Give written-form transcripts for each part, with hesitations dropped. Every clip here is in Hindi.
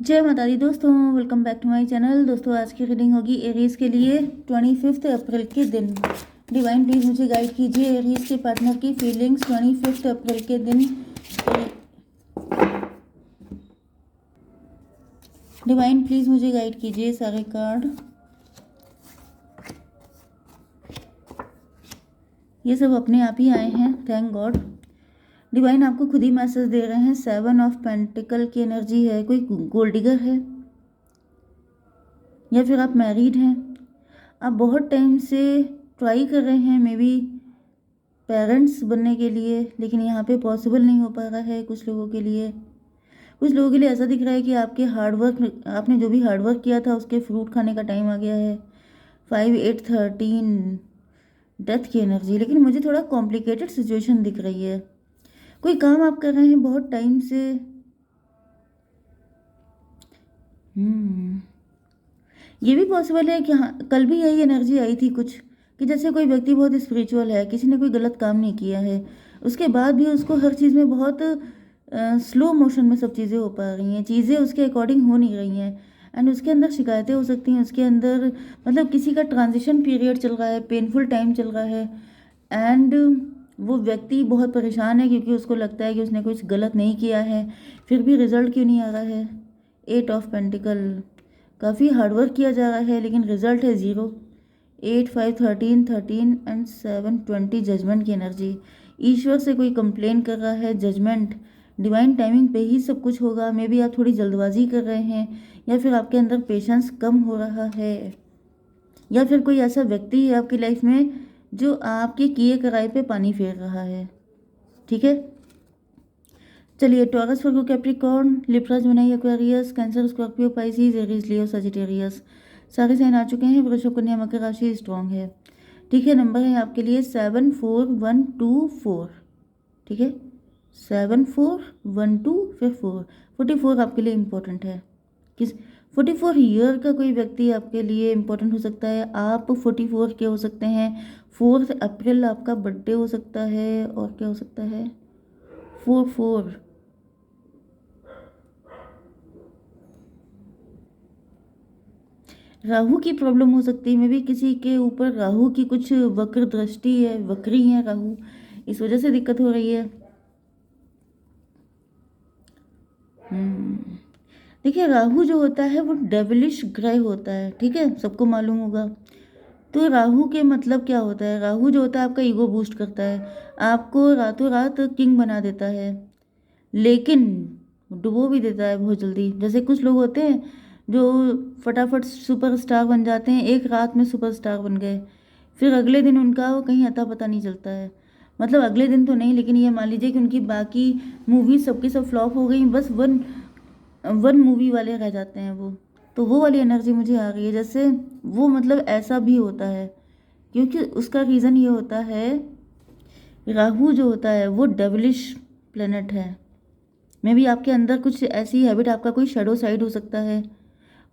जय माता दी दोस्तों, welcome back to my channel. दोस्तों आज की रीडिंग होगी एरीज के लिए 25 अप्रैल के दिन। डिवाइन प्लीज़ मुझे गाइड कीजिए एरीज के पार्टनर की फीलिंग्स 25 अप्रैल के दिन। डिवाइन प्लीज़ मुझे गाइड कीजिए सारे कार्ड। ये सब अपने आप ही आए हैं, थैंक गॉड। डिवाइन आपको खुद ही मैसेज दे रहे हैं। 7 ऑफ पेंटिकल की एनर्जी है। कोई गोल्ड डिगर है या फिर आप मैरिड हैं। आप बहुत टाइम से ट्राई कर रहे हैं मे बी पेरेंट्स बनने के लिए, लेकिन यहाँ पे पॉसिबल नहीं हो पा रहा है कुछ लोगों के लिए। कुछ लोगों के लिए ऐसा दिख रहा है कि आपके हार्डवर्क, आपने जो भी हार्डवर्क किया था उसके फ्रूट खाने का टाइम आ गया है। 5, 8, 13 डेथ की एनर्जी, लेकिन मुझे थोड़ा कॉम्प्लिकेटेड सिचुएशन दिख रही है। कोई काम आप कर रहे हैं बहुत टाइम से। ये भी पॉसिबल है कि हाँ, कल भी यही एनर्जी आई थी कुछ, कि जैसे कोई व्यक्ति बहुत स्पिरिचुअल है, किसी ने कोई गलत काम नहीं किया है, उसके बाद भी उसको हर चीज़ में बहुत स्लो मोशन में सब चीज़ें हो पा रही हैं, चीज़ें उसके अकॉर्डिंग हो नहीं रही हैं। एंड उसके अंदर शिकायतें हो सकती हैं, उसके अंदर मतलब किसी का ट्रांजिशन पीरियड चल रहा है, पेनफुल टाइम चल रहा है। एंड वो व्यक्ति बहुत परेशान है क्योंकि उसको लगता है कि उसने कुछ गलत नहीं किया है, फिर भी रिजल्ट क्यों नहीं आ रहा है। 8 ऑफ पेंटिकल, काफ़ी हार्डवर्क किया जा रहा है लेकिन रिजल्ट है 0। 8, 5, 13, 13 एंड 7, 20 जजमेंट की एनर्जी। ईश्वर से कोई कंप्लेन कर रहा है, जजमेंट डिवाइन टाइमिंग पे ही सब कुछ होगा। मे बी आप थोड़ी जल्दबाजी कर रहे हैं या फिर आपके अंदर पेशेंस कम हो रहा है, या फिर कोई ऐसा व्यक्ति है आपकी लाइफ में जो आपके किए कराए पे पानी फेर रहा है। ठीक है, चलिए Taurus, Virgo, Capricorn, Libra, Gemini, Aquarius, Cancer, Scorpio, Pisces, Aries, Leo, Sagittarius सारे साइन आ चुके हैं। वृषभ, कन्या, मकर राशि स्ट्रॉन्ग है। ठीक है, नंबर है आपके लिए 74124। ठीक है, 7412 फिर 4, 44 आपके लिए इम्पोर्टेंट है। किस 44 ईयर का कोई व्यक्ति आपके लिए इम्पोर्टेंट हो सकता है। आप 44 के हो सकते हैं। 4 अप्रैल आपका बर्थडे हो सकता है। और क्या हो सकता है? 4 राहु की प्रॉब्लम हो सकती है। मे भी किसी के ऊपर राहु की कुछ वक्र दृष्टि है, वक्री है राहु, इस वजह से दिक्कत हो रही है। देखिए, राहु जो होता है वो डेविलिश ग्रह होता है, ठीक है, सबको मालूम होगा। तो राहु के मतलब क्या होता है? राहु जो होता है आपका ईगो बूस्ट करता है, आपको रातों रात किंग बना देता है, लेकिन डुबो भी देता है बहुत जल्दी। जैसे कुछ लोग होते हैं जो फटाफट सुपरस्टार बन जाते हैं, एक रात में सुपरस्टार बन गए, फिर अगले दिन उनका वो कहीं अता पता नहीं चलता है। मतलब अगले दिन तो नहीं, लेकिन ये मान लीजिए कि उनकी बाकी मूवी सबकी सब फ्लॉप हो गई, बस वन वन मूवी वाले रह जाते हैं वो। तो वो वाली एनर्जी मुझे आ रही है, जैसे वो मतलब ऐसा भी होता है, क्योंकि उसका रीज़न ये होता है, राहु जो होता है वो डेविलिश प्लेनेट है। मे बी आपके अंदर कुछ ऐसी हैबिट, आपका कोई शेडो साइड हो सकता है,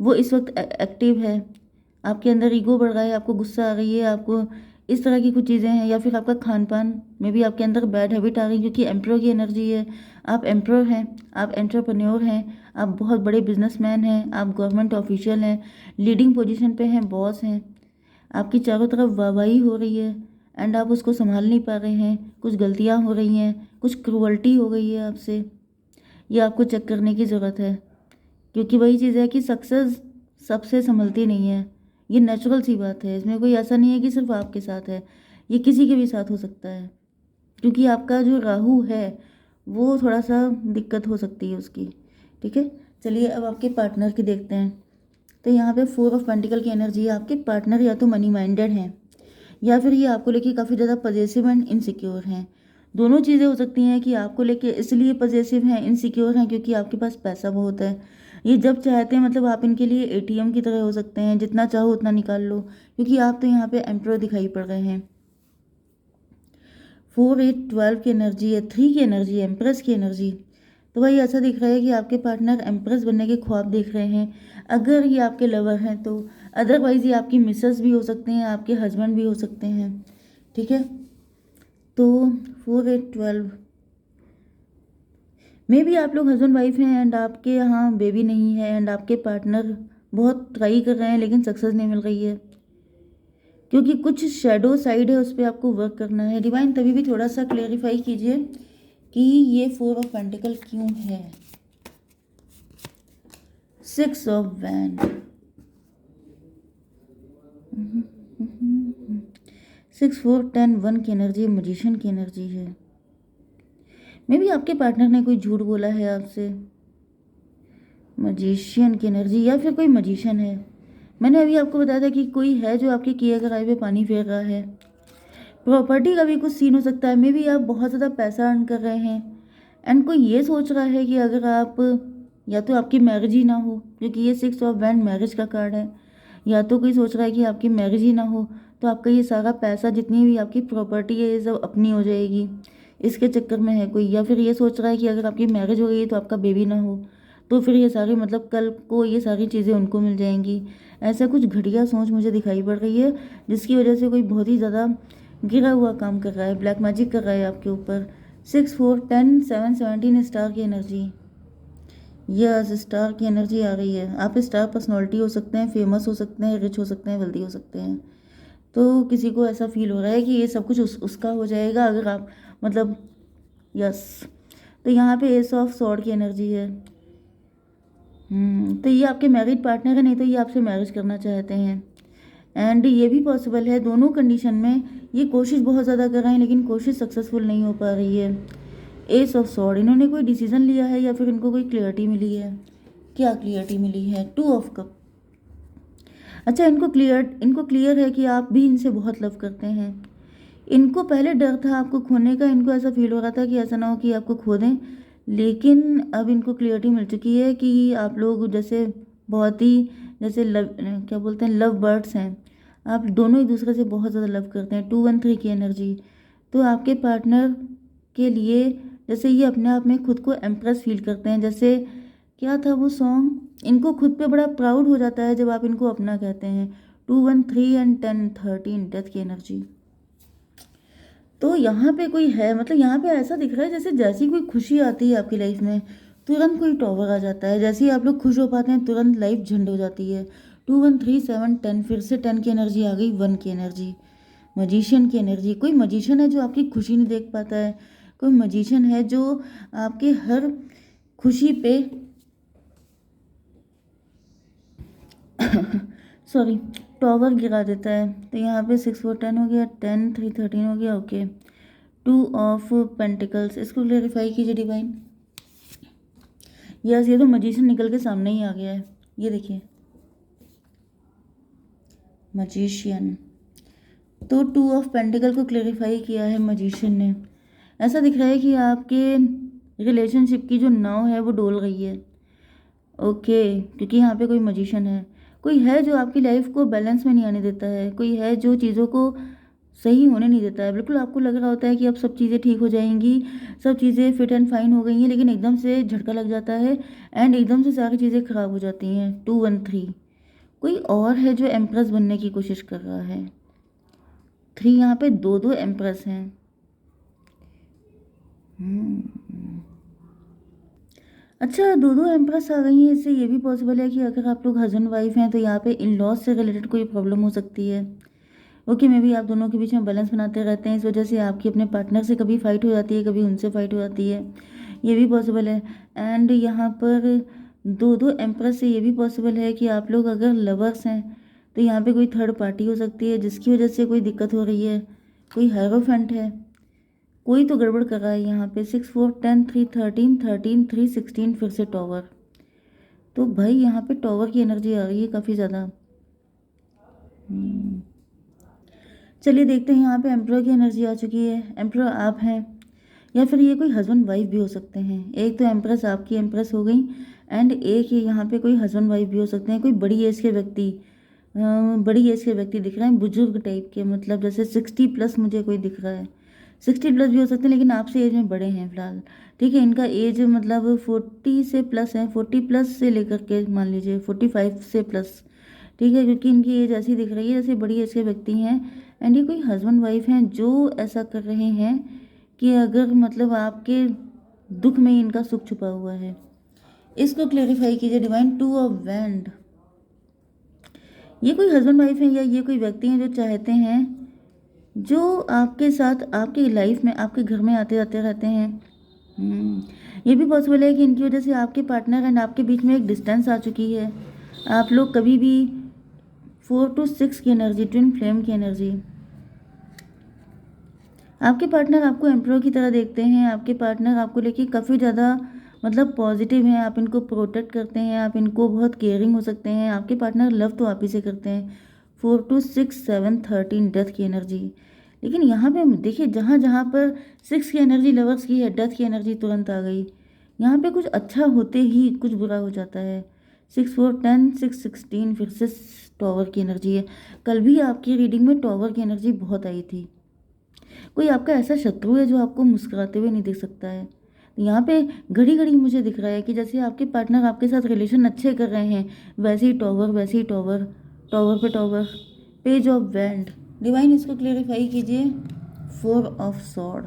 वो इस वक्त एक्टिव है। आपके अंदर ईगो बढ़ रहा है, आपको गुस्सा आ रही है, आपको इस तरह की कुछ चीज़ें हैं, या फिर आपका खान पान में भी आपके अंदर बैड हैबिट आ रही है, क्योंकि एम्प्रो की एनर्जी है। आप एम्प्रो हैं, आप एंटरप्रेन्योर हैं, आप बहुत बड़े बिजनेसमैन हैं, आप गवर्नमेंट ऑफिशियल हैं, लीडिंग पोजीशन पे हैं, बॉस हैं। आपकी चारों तरफ वाहवाही हो रही है एंड आप उसको संभाल नहीं पा रहे हैं। कुछ गलतियाँ हो रही हैं, कुछ क्रूअल्टी हो गई है आपसे, ये आपको चेक करने की ज़रूरत है। क्योंकि वही चीज़ है कि सक्सेस सबसे संभलती नहीं है, ये नेचुरल सी बात है। इसमें कोई ऐसा नहीं है कि सिर्फ आपके साथ है, ये किसी के भी साथ हो सकता है, क्योंकि आपका जो राहु है वो थोड़ा सा दिक्कत हो सकती है उसकी। ठीक है, चलिए अब आपके पार्टनर की देखते हैं। तो यहाँ पे 4 ऑफ पेंटिकल की एनर्जी है। आपके पार्टनर या तो मनी माइंडेड हैं, या फिर ये आपको लेके काफ़ी ज़्यादा पजेसिव एंड इनसिक्योर हैं। दोनों चीज़ें हो सकती हैं कि आपको लेके इसलिए पजेसिव हैं, इनसिक्योर हैं, क्योंकि आपके पास पैसा बहुत है। ये जब चाहते हैं, मतलब आप इनके लिए एटीएम की तरह हो सकते हैं, जितना चाहो उतना निकाल लो, क्योंकि आप तो यहाँ पे एम्प्रो दिखाई पड़ रहे हैं। 4, 8, 12 की एनर्जी है, 3 की एनर्जी है, एम्प्रेस की एनर्जी। तो भाई ऐसा दिख रहा है कि आपके पार्टनर एम्प्रेस बनने के ख्वाब देख रहे हैं, अगर ये आपके लवर हैं तो। अदरवाइज ये आपकी मिसेस भी हो सकते हैं, आपके हस्बैंड भी हो सकते हैं। ठीक है, तो 4, 8, 12 मे बी आप लोग हस्बैंड वाइफ हैं एंड आपके यहाँ बेबी नहीं है एंड आपके पार्टनर बहुत ट्राई कर रहे हैं लेकिन सक्सेस नहीं मिल रही है, क्योंकि कुछ शेडो साइड है उस पर आपको वर्क करना है। डिवाइन तभी भी थोड़ा सा क्लेरिफाई कीजिए कि ये 4 ऑफ पेंटिकल क्यों है। 6 ऑफ वैंड, 6 4 10 1 की एनर्जी, मजिशियन की एनर्जी है। मे बी आपके पार्टनर ने कोई झूठ बोला है आपसे, मजिशियन की एनर्जी, या फिर कोई मजिशियन है। मैंने अभी आपको बताया था कि कोई है जो आपके किए कराए पे पानी फेर रहा है। प्रॉपर्टी का भी कुछ सीन हो सकता है। मे बी आप बहुत ज़्यादा पैसा अर्न कर रहे हैं एंड कोई ये सोच रहा है कि अगर आप, या तो आपकी मैरिज ही ना हो, क्योंकि ये 6 ऑफ वैंड मैरिज का कार्ड है, या तो कोई सोच रहा है कि आपकी मैरिज ही ना हो तो आपका ये सारा पैसा, जितनी भी आपकी प्रॉपर्टी है, ये सब अपनी हो जाएगी, इसके चक्कर में है कोई। या फिर ये सोच रहा है कि अगर आपकी मैरिज हो गई तो आपका बेबी ना हो तो फिर ये सारी, मतलब कल को ये सारी चीज़ें उनको मिल जाएंगी। ऐसा कुछ घटिया सोच मुझे दिखाई पड़ रही है, जिसकी वजह से कोई बहुत ही ज़्यादा गिरा हुआ काम कर रहा है, ब्लैक मैजिक कर रहा है आपके ऊपर। 6 4 10 7 17 स्टार की एनर्जी, यस स्टार की एनर्जी आ रही है। आप स्टार पर्सनालिटी हो सकते हैं, फेमस हो सकते हैं, रिच हो सकते हैं, वेल्दी हो सकते हैं। तो किसी को ऐसा फील हो रहा है कि ये सब कुछ उसका हो जाएगा अगर आप, मतलब यस। तो यहाँ पे एस ऑफ सॉर्ड की एनर्जी है। तो ये आपके मैरिड पार्टनर है, नहीं तो ये आपसे मैरिज करना चाहते हैं। एंड ये भी पॉसिबल है, दोनों कंडीशन में ये कोशिश बहुत ज़्यादा कर रहे हैं लेकिन कोशिश सक्सेसफुल नहीं हो पा रही है। एस ऑफ सॉर्ड, इन्होंने कोई डिसीजन लिया है या फिर इनको कोई क्लियरिटी मिली है। क्या क्लियरिटी मिली है? 2 ऑफ कप। अच्छा, इनको क्लियर है कि आप भी इनसे बहुत लव करते हैं। इनको पहले डर था आपको खोने का, इनको ऐसा फील हो रहा था कि ऐसा ना हो कि आपको खो दें, लेकिन अब इनको क्लियरिटी मिल चुकी है कि आप लोग जैसे बहुत ही, जैसे लव, क्या बोलते हैं, लव बर्ड्स हैं। आप दोनों एक दूसरे से बहुत ज़्यादा लव करते हैं। 2 1 3 की एनर्जी। तो आपके पार्टनर के लिए जैसे ये अपने आप में खुद को एम्प्रेस फील करते हैं, जैसे क्या था वो सॉन्ग, इनको खुद पे बड़ा प्राउड हो जाता है जब आप इनको अपना कहते हैं। 2 1 3 एंड 10 13 डेथ की एनर्जी। तो यहाँ पे कोई है, मतलब यहाँ पे ऐसा दिख रहा है जैसे जैसी कोई खुशी आती है आपकी लाइफ में तुरंत कोई टॉवर आ जाता है, जैसे ही आप लोग खुश हो पाते हैं तुरंत लाइफ झंड हो जाती है। 2 1 3 7 10, फिर से 10 की एनर्जी आ गई, 1 की एनर्जी, मजिशियन की एनर्जी। कोई मजिशियन है जो आपकी खुशी नहीं देख पाता है, कोई मजिशियन है जो आपके हर खुशी पे सॉरी टॉवर गिरा देता है। तो यहाँ पे 6 4 10 हो गया, 10 3 13 हो गया, ओके। 2 ऑफ पेंटिकल्स, इसको क्लेरिफाई कीजिए डिवाइन। यस, ये तो मजिशियन निकल के सामने ही आ गया है, ये देखिए मजिशियन। तो 2 ऑफ पेंटिकल को क्लेरिफाई किया है मजिशियन ने। ऐसा दिख रहा है कि आपके रिलेशनशिप की जो नाव है वो डोल गई है, ओके, क्योंकि यहाँ पे कोई मजिशियन है, कोई है जो आपकी लाइफ को बैलेंस में नहीं आने देता है, कोई है जो चीज़ों को सही होने नहीं देता है। बिल्कुल आपको लग रहा होता है कि अब सब चीज़ें ठीक हो जाएंगी, सब चीज़ें फिट एंड फाइन हो गई हैं, लेकिन एकदम से झटका लग जाता है एंड एकदम से सारी चीज़ें खराब हो जाती हैं। 2 1 3, कोई और है जो एम्प्रेस बनने की कोशिश कर रहा है। 3, यहाँ पे दो दो एम्प्रेस हैं। अच्छा, दो दो एम्प्रेस आ गई हैं, इससे ये भी पॉसिबल है कि अगर आप लोग हस्बैंड वाइफ हैं तो यहाँ पे इन लॉज से रिलेटेड कोई प्रॉब्लम हो सकती है। ओके, मे बी आप दोनों के बीच में बैलेंस बनाते रहते हैं, इस वजह से आपकी अपने पार्टनर से कभी फाइट हो जाती है, कभी उनसे फाइट हो जाती है, ये भी पॉसिबल है। एंड यहाँ पर दो दो एम्प्रेस से ये भी पॉसिबल है कि आप लोग अगर लवर्स हैं तो यहाँ पे कोई थर्ड पार्टी हो सकती है जिसकी वजह से कोई दिक्कत हो रही है, कोई हेरोफेंट है, कोई तो गड़बड़ कर रहा है यहाँ पे। 6 4 10 3 13 13 3 16, फिर से टॉवर। तो भाई यहाँ पे टॉवर की एनर्जी आ रही है काफ़ी ज़्यादा। चलिए देखते हैं, यहाँ पे एम्प्लॉय की एनर्जी आ चुकी है। एम्प्लॉय आप हैं या फिर ये कोई हस्बैंड वाइफ भी हो सकते हैं। एक तो एम्प्रेस आपकी एम्प्रेस हो गई एंड एक ये यहाँ पे कोई हस्बैंड वाइफ भी हो सकते हैं। कोई बड़ी एज के व्यक्ति, बड़ी एज के व्यक्ति दिख रहे हैं, बुजुर्ग टाइप के, मतलब जैसे 60+ मुझे कोई दिख रहा है। 60+ भी हो सकते हैं लेकिन आपसे एज में बड़े हैं फिलहाल, ठीक है। इनका एज मतलब 40 से प्लस है, 40+ से लेकर के मान लीजिए 45 से प्लस, ठीक है, क्योंकि इनकी एज ऐसी दिख रही है जैसे बड़ी एज के व्यक्ति हैं। एंड ये कोई हस्बैंड वाइफ हैं जो ऐसा कर रहे हैं कि अगर मतलब आपके दुख में ही इनका सुख छुपा हुआ है। इसको क्लेरिफाई कीजिए डिवाइन। टू ऑफ वैंड, ये कोई हस्बैंड वाइफ है या ये कोई व्यक्ति हैं जो चाहते हैं, जो आपके साथ आपकी लाइफ में आपके घर में आते जाते रहते हैं। ये भी पॉसिबल है कि इनकी वजह से आपके पार्टनर एंड आपके बीच में एक डिस्टेंस आ चुकी है। आप लोग कभी भी 4 to 6 की एनर्जी, ट्विन फ्लेम की एनर्जी। आपके पार्टनर आपको एम्परर की तरह देखते हैं। आपके पार्टनर आपको लेके काफ़ी ज़्यादा मतलब पॉजिटिव हैं। आप इनको प्रोटेक्ट करते हैं, आप इनको बहुत केयरिंग हो सकते हैं। आपके पार्टनर लव तो आप ही से करते हैं। 4 to 6 7 13 डेथ की एनर्जी। लेकिन यहाँ पे देखिए, जहाँ जहाँ पर 6 की एनर्जी लवर्स की है, डेथ की एनर्जी तुरंत आ गई। यहाँ पे कुछ अच्छा होते ही कुछ बुरा हो जाता है। 6 4 10 6 16 फिर से टॉवर की एनर्जी है। कल भी आपकी रीडिंग में टॉवर की एनर्जी बहुत आई थी। कोई आपका ऐसा शत्रु है जो आपको मुस्कुराते हुए नहीं देख सकता है। यहाँ पे घड़ी घड़ी मुझे दिख रहा है कि जैसे आपके पार्टनर आपके साथ रिलेशन अच्छे कर रहे हैं, वैसे ही टॉवर, वैसे ही टॉवर, टॉवर पे tower. Page of wand, divine इसको क्लेरिफाई कीजिए। 4 ऑफ सॉर्ड,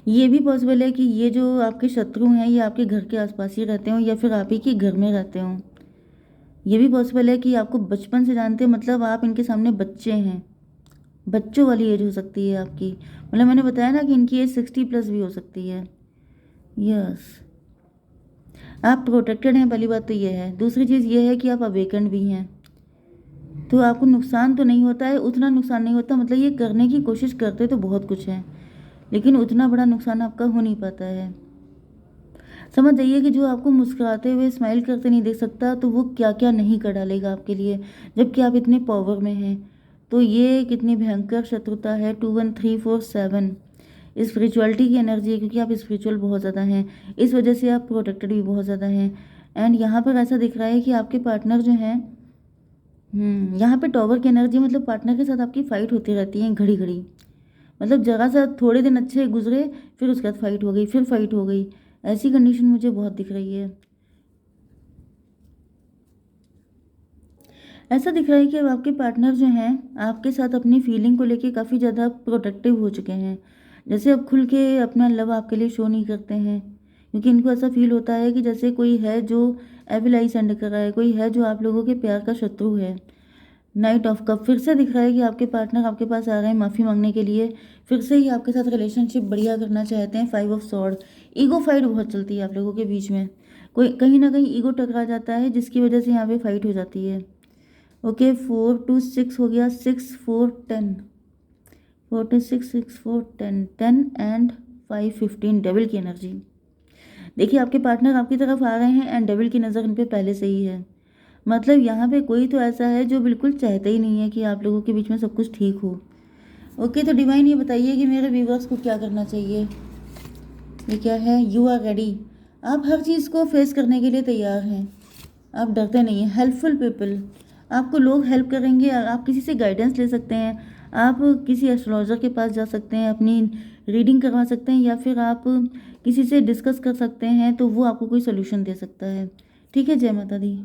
ये भी पॉसिबल है कि ये जो आपके शत्रु हैं ये आपके घर के आसपास ही रहते हों या फिर आप ही के घर में रहते हों। ये भी पॉसिबल है कि आपको बचपन से जानते हैं, मतलब आप इनके सामने बच्चे हैं। बच्चों वाली एज हो सकती है आपकी। मतलब मैंने बताया ना कि इनकी एज 60+ भी हो सकती है। यस, आप प्रोटेक्टेड हैं, पहली बात तो ये है। दूसरी चीज़ ये है कि आप अवेकन्ड भी हैं, तो आपको नुकसान तो नहीं होता है, उतना नुकसान नहीं होता। मतलब ये करने की कोशिश करते तो बहुत कुछ है, लेकिन उतना बड़ा नुकसान आपका हो नहीं पाता है। समझ जाइए कि जो आपको मुस्कुराते हुए स्माइल करते नहीं देख सकता, तो वो क्या क्या नहीं कर डालेगा आपके लिए, जबकि आप इतने पावर में हैं। तो ये कितनी भयंकर शत्रुता है। 2 1 3 4 7 स्पिरिचुअलिटी की एनर्जी है, क्योंकि आप स्पिरिचुअल बहुत ज़्यादा हैं, इस वजह से आप प्रोटेक्टेड भी बहुत ज़्यादा हैं। एंड यहाँ पर ऐसा दिख रहा है कि आपके पार्टनर जो हैं, यहाँ पे टॉवर की एनर्जी, मतलब पार्टनर के साथ आपकी फ़ाइट होती रहती है घड़ी घड़ी। मतलब जगह सा थोड़े दिन अच्छे गुजरे, फिर उसके बाद फाइट हो गई, फिर फाइट हो गई। ऐसी कंडीशन मुझे बहुत दिख रही है। ऐसा दिख रहा है कि अब आपके पार्टनर जो हैं आपके साथ अपनी फीलिंग को लेके काफ़ी ज़्यादा प्रोटेक्टिव हो चुके हैं। जैसे अब खुल के अपना लव आपके लिए शो नहीं करते हैं, क्योंकि इनको ऐसा फील होता है कि जैसे कोई है जो एविल आई सेंड कर रहा है, कोई है जो आप लोगों के प्यार का शत्रु है। नाइट ऑफ कप फिर से दिख रहा है कि आपके पार्टनर आपके पास आ रहे हैं माफ़ी मांगने के लिए, फिर से ही आपके साथ रिलेशनशिप बढ़िया करना चाहते हैं। 5 ऑफ सॉर्ड, ईगो फाइट बहुत चलती है आप लोगों के बीच में। कोई कहीं ना कहीं ईगो टकरा जाता है, जिसकी वजह से यहाँ पे फाइट हो जाती है। ओके, 4 to 6 हो गया। 6 4 10, 4 to 6 6 4 10 10 एंड 5 15 डेविल की एनर्जी। देखिए आपके पार्टनर आपकी तरफ आ रहे हैं एंड डेविल की नज़र इन पे पहले से ही है। मतलब यहाँ पे कोई तो ऐसा है जो बिल्कुल चाहता ही नहीं है कि आप लोगों के बीच में सब कुछ ठीक हो। ओके, तो डिवाइन ये बताइए कि मेरे व्यूवर्स को क्या करना चाहिए। ये क्या है? You are ready. आप हर चीज़ को फेस करने के लिए तैयार हैं, आप डरते नहीं हैं। हेल्पफुल पीपल, आपको लोग हेल्प करेंगे। आप किसी से गाइडेंस ले सकते हैं, आप किसी एस्ट्रोलॉजर के पास जा सकते हैं, अपनी रीडिंग करवा सकते हैं, या फिर आप किसी से डिस्कस कर सकते हैं, तो वो आपको कोई सोल्यूशन दे सकता है। ठीक है, जय माता दी।